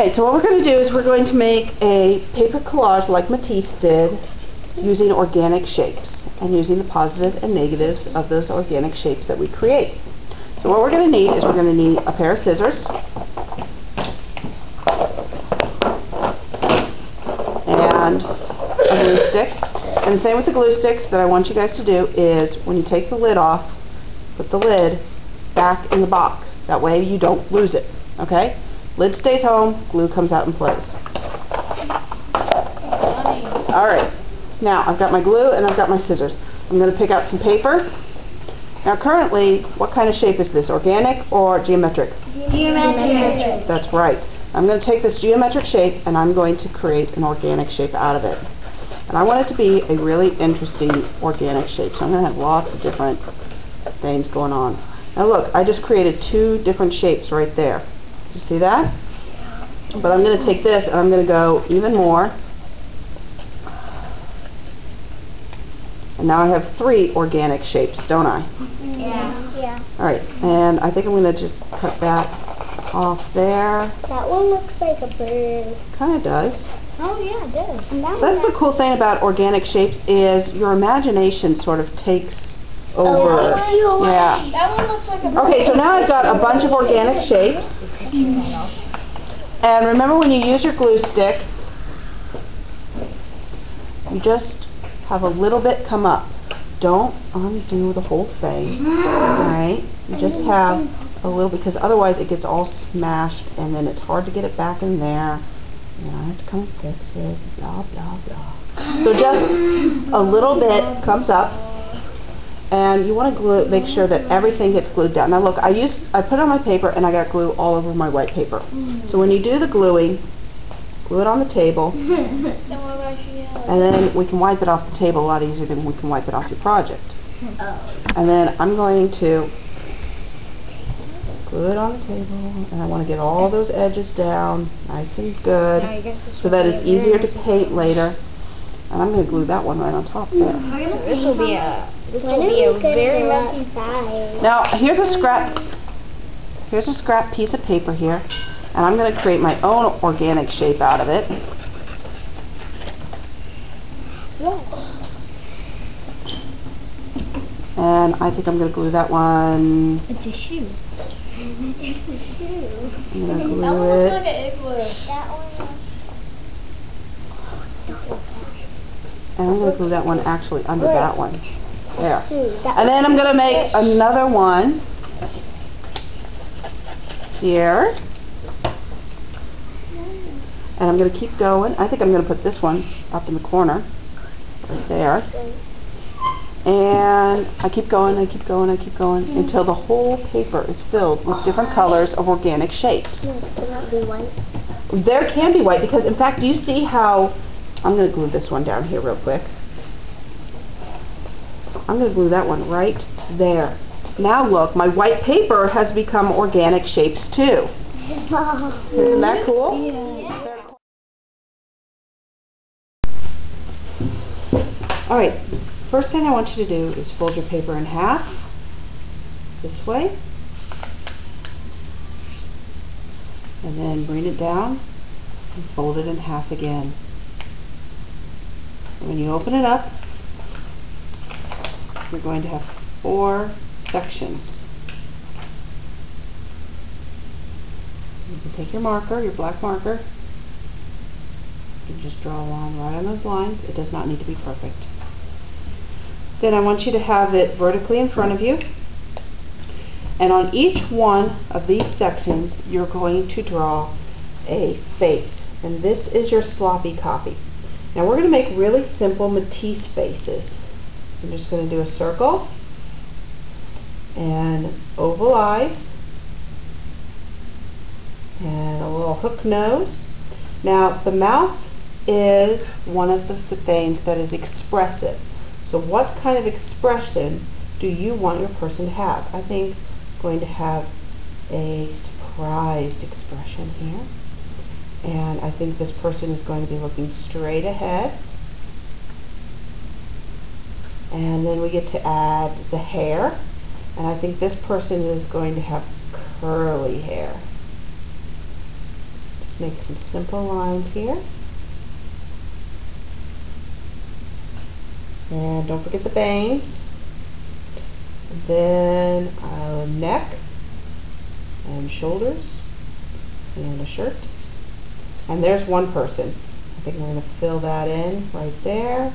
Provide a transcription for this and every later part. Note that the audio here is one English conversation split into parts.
Okay, so what we're going to do is we're going to make a paper collage like Matisse did, using organic shapes and using the positive and negatives of those organic shapes that we create. So what we're going to need is we're going to need a pair of scissors and a glue stick. And the same with the glue sticks that I want you guys to do is when you take the lid off, put the lid back in the box. That way you don't lose it. Okay? Lid stays home, glue comes out and plays. Alright, now I've got my glue and I've got my scissors. I'm going to pick out some paper. Now currently, what kind of shape is this? Organic or geometric? Geometric. That's right. I'm going to take this geometric shape and I'm going to create an organic shape out of it. And I want it to be a really interesting organic shape. So I'm going to have lots of different things going on. Now look, I just created 2 different shapes right there. Did you see that? But I'm going to take this and I'm going to go even more. And now I have 3 organic shapes, don't I? Yeah. Alright, and I think I'm going to just cut that off there. That one looks like a bird. Kind of does. Oh yeah, it does. That's the cool thing about organic shapes is your imagination sort of takes over. Oh, yeah. That one looks like a bird. Okay, so now I've got a bunch of organic shapes. And remember when you use your glue stick, you just have a little bit come up. Don't undo the whole thing. Alright? You just have a little, because otherwise it gets all smashed and then it's hard to get it back in there. And I have to come and fix it. Blah, blah, blah. So just a little bit comes up. And you want to glue, make sure that everything gets glued down. Now look, I put it on my paper and I got glue all over my white paper. So when you do the gluing, glue it on the table, and then we can wipe it off the table a lot easier than we can wipe it off your project. And then I'm going to glue it on the table, and I want to get all those edges down nice and good so that it's easier to paint later. And I'm going to glue that one right on top there. This will be a very messy side. Now here's a scrap piece of paper here, and I'm going to create my own organic shape out of it. And I think I'm going to glue that one. It's a shoe. It's a shoe. I'm going to glue That one looks it. like an igloo. That one. And I'm going to glue that one actually under that one. There. That And then I'm going to make another one here. And I'm going to keep going. I think I'm going to put this one up in the corner. Right there. And I keep going, I keep going, I keep going until the whole paper is filled with different colors of organic shapes. Can that be white? There can be white because, in fact, do you see how... I'm going to glue this one down here real quick. I'm going to glue that one right there. Now look, my white paper has become organic shapes too. Isn't that cool? Yeah. Alright, first thing I want you to do is fold your paper in half, this way, and then bring it down and fold it in half again. When you open it up, you're going to have 4 sections. You can take your marker, your black marker, and just draw a line right on those lines. It does not need to be perfect. Then I want you to have it vertically in front of you, and on each one of these sections you're going to draw a face, and this is your sloppy copy. Now we're going to make really simple Matisse faces. I'm just going to do a circle and oval eyes and a little hook nose. Now the mouth is one of the things that is expressive. So what kind of expression do you want your person to have? I think I'm going to have a surprised expression here. And I think this person is going to be looking straight ahead. And then we get to add the hair. And I think this person is going to have curly hair. Just make some simple lines here. And don't forget the bangs. And then a neck and shoulders and a shirt. And there's one person. I think we're going to fill that in right there.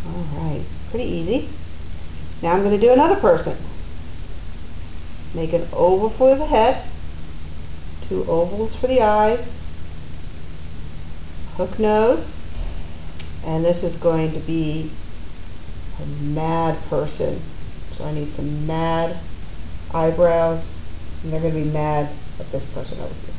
Alright, pretty easy. Now I'm going to do another person. Make an oval for the head, 2 ovals for the eyes, hook nose, and this is going to be a mad person. So I need some mad eyebrows, and they're going to be mad at this person over here.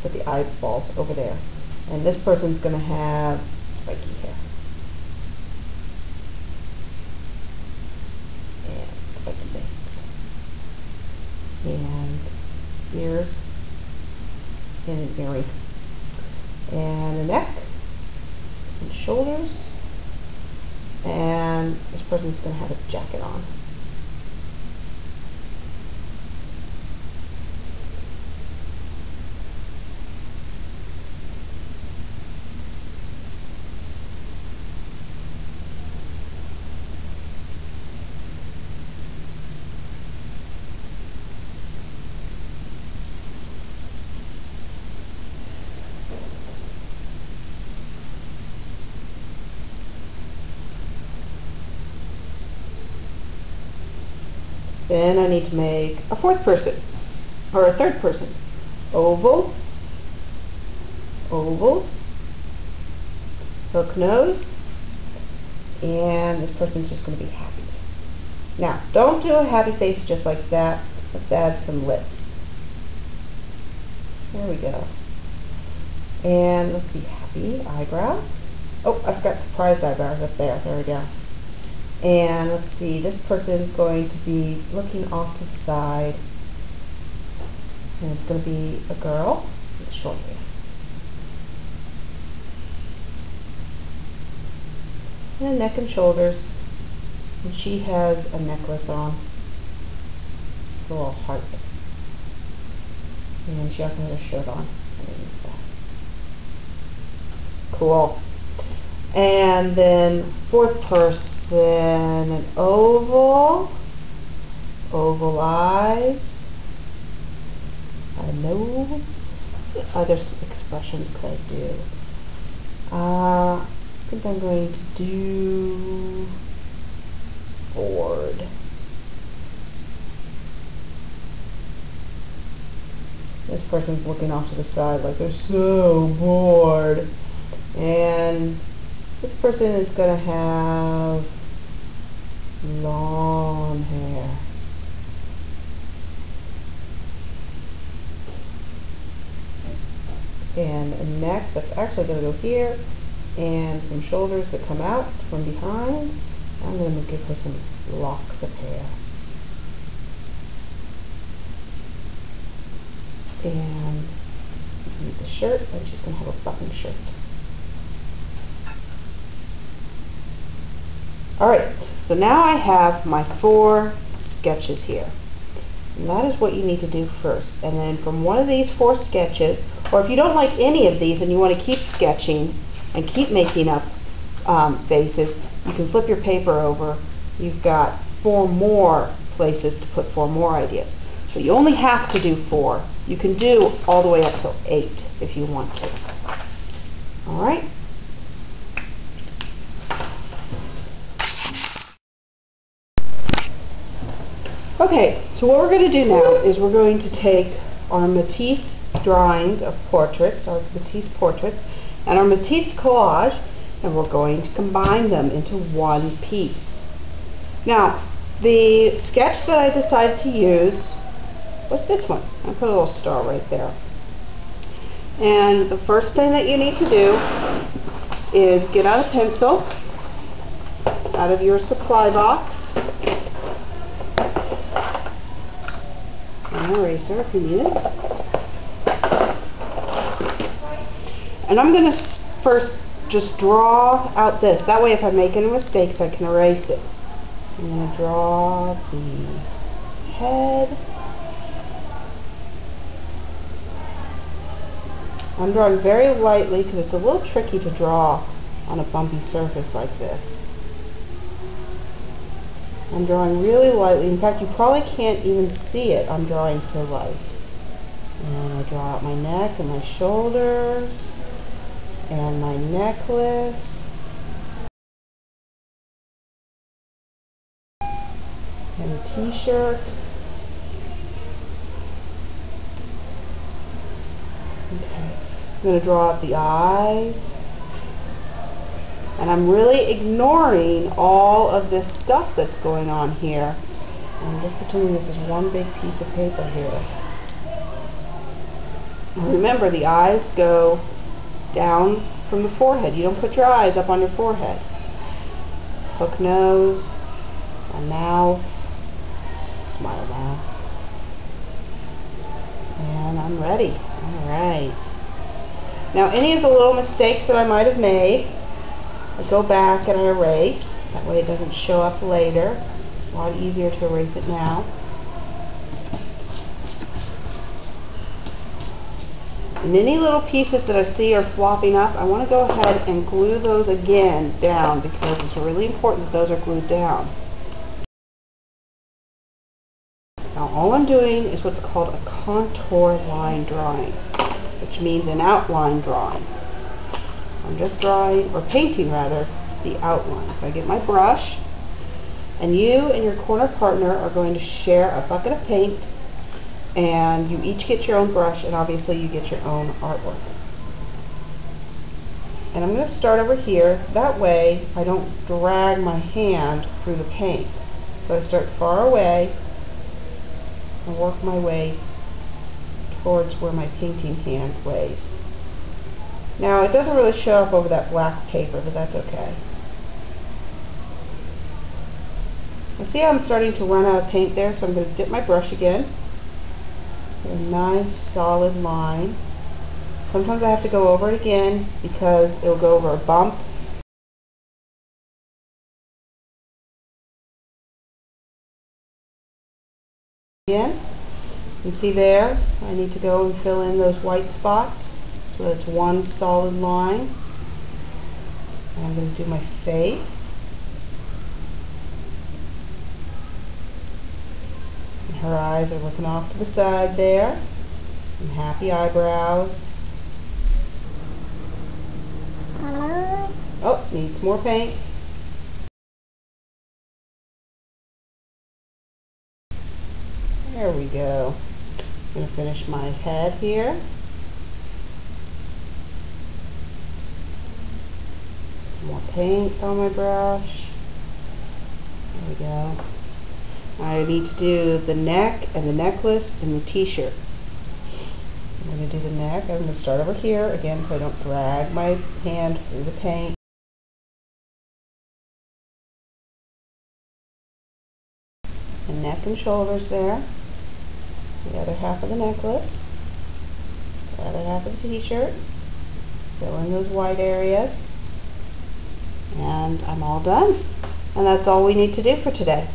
Put the eyeballs over there. And this person's going to have spiky hair. And spiky bangs. And ears and an earring. And a neck and shoulders. And this person's going to have a jacket on. Then I need to make a 4th person, or a 3rd person. Oval, ovals, hook nose, and this person's just going to be happy. Now, don't do a happy face just like that. Let's add some lips. There we go. And let's see, happy eyebrows. Oh, I forgot surprise eyebrows up there. There we go. And let's see, this person is going to be looking off to the side, and it's going to be a girl with short hair. And neck and shoulders, and she has a necklace on, a little heart, and she also has a shirt on underneath that. Cool. And then 4th person. An oval, oval eyes, a nose. Other expressions could I do? I think I'm going to do bored. This person's looking off to the side like they're so bored. And this person is going to have long hair. And a neck that's actually going to go here, and some shoulders that come out from behind. I'm going to give her some locks of hair. And the shirt, and she's going to have a button shirt. Alright, so now I have my 4 sketches here. And that is what you need to do first. And then from one of these 4 sketches, or if you don't like any of these and you want to keep sketching and keep making up faces, you can flip your paper over. You've got 4 more places to put 4 more ideas. So you only have to do 4. You can do all the way up to 8 if you want to. Alright? Okay, so what we're going to do now is we're going to take our Matisse drawings of portraits, our Matisse portraits, and our Matisse collage, and we're going to combine them into one piece. Now, the sketch that I decided to use was this one. I put a little star right there. And the first thing that you need to do is get out a pencil out of your supply box. An eraser if you need it. And I'm going to first just draw out this. That way if I make any mistakes I can erase it. I'm going to draw the head. I'm drawing very lightly because it's a little tricky to draw on a bumpy surface like this. I'm drawing really lightly. In fact, you probably can't even see it. I'm drawing so light. And I draw out my neck and my shoulders and my necklace. And the t-shirt. Okay. I'm going to draw out the eyes. And I'm really ignoring all of this stuff that's going on here. I'm just pretending this is one big piece of paper here. And remember, the eyes go down from the forehead. You don't put your eyes up on your forehead. Hook nose, a mouth, smile mouth. And I'm ready. Alright. Now, any of the little mistakes that I might have made, I go back and I erase. That way it doesn't show up later. It's a lot easier to erase it now. And any little pieces that I see are flopping up, I want to go ahead and glue those again down because it's really important that those are glued down. Now all I'm doing is what's called a contour line drawing, which means an outline drawing. I'm just drawing, or painting rather, the outline. So I get my brush, and you and your corner partner are going to share a bucket of paint, and you each get your own brush, and obviously you get your own artwork. And I'm going to start over here. That way I don't drag my hand through the paint. So I start far away and work my way towards where my painting hand lays. Now, it doesn't really show up over that black paper, but that's okay. I see how I'm starting to run out of paint there, so I'm going to dip my brush again. Get a nice solid line. Sometimes I have to go over it again because it'll go over a bump. Again, you can see there, I need to go and fill in those white spots. So it's one solid line. And I'm going to do my face. And her eyes are looking off to the side there. And happy eyebrows. Oh, needs more paint. There we go. I'm going to finish my head here. More paint on my brush. There we go. I need to do the neck and the necklace and the t-shirt. I'm going to do the neck. I'm going to start over here again so I don't drag my hand through the paint. The neck and shoulders there. The other half of the necklace. The other half of the t-shirt. Fill in those white areas. And I'm all done. And that's all we need to do for today.